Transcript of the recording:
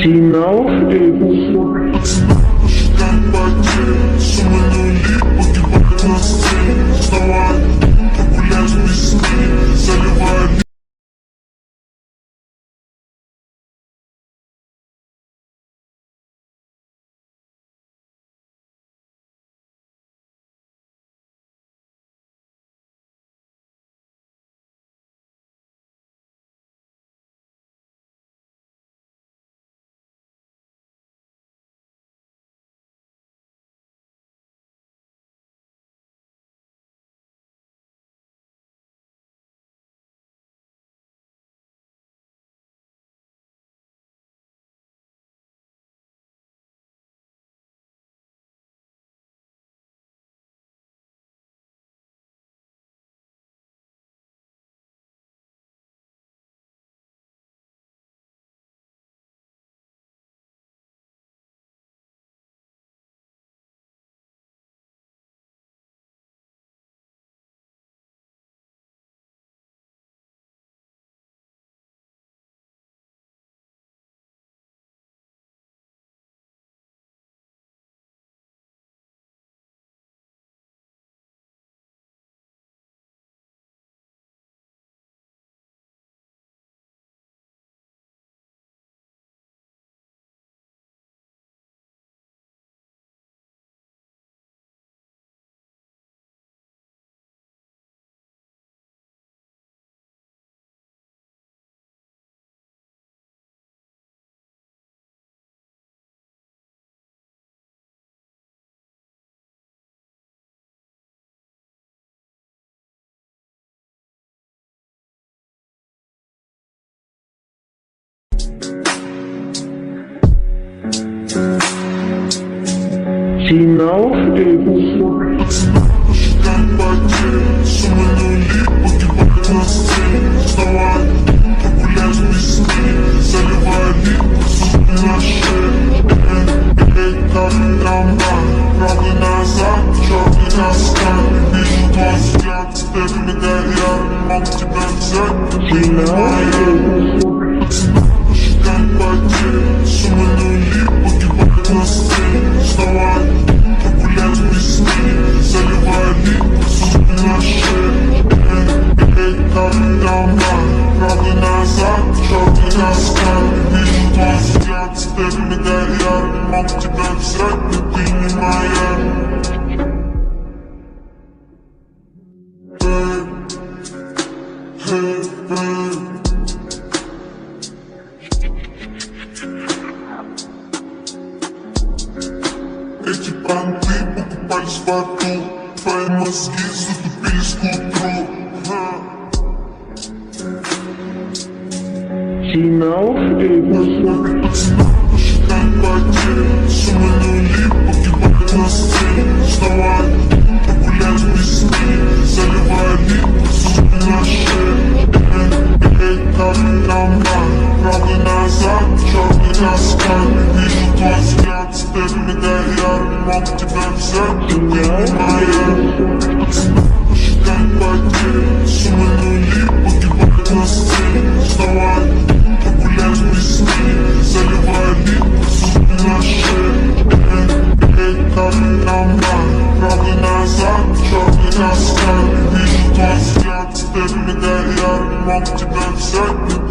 Сигнал Считать потери, суммы нули, погибать на сцене. Вставай, погулять в весне, заливай. Сигнал Считать потери, суммы нули, погибать на сцене. Вставай, погулять в весне, заливай липы, суммы на шее. Эй, как нормально, правда назад, черный наскальный. Вижу твой взгляд, степи мегаяр, могу тебя взять, но ты не моя. Считать потери, суммы нули, погибать на сцене. Вставай, погулять в весне, заливай липы, суммы на шее. Эй, как нормально, правда назад, черный наскальный. Вижу твой взгляд, степи мегаяр, могу тебя взять, но ты не моя. Эти понты покупались в аду, твои мозги затупились к утру. Сигнал Считать потери, суммы нули, погибать на сцене. Вставай, погулять в весне, заливай липы, суммы на шее. Эй, как нормально, правда назад, черный наскальный. Вижу твой взгляд, степи мегаяр, могу тебя взять, но ты не моя. Считать потери, суммы нули, погибать на сцене. Вставай, погулять в весне, заливай липы, суммы на шее. Эй, как нормально, правда назад, черный наскальный. Вижу твой взгляд, степи мегаяр, могу тебя взять, но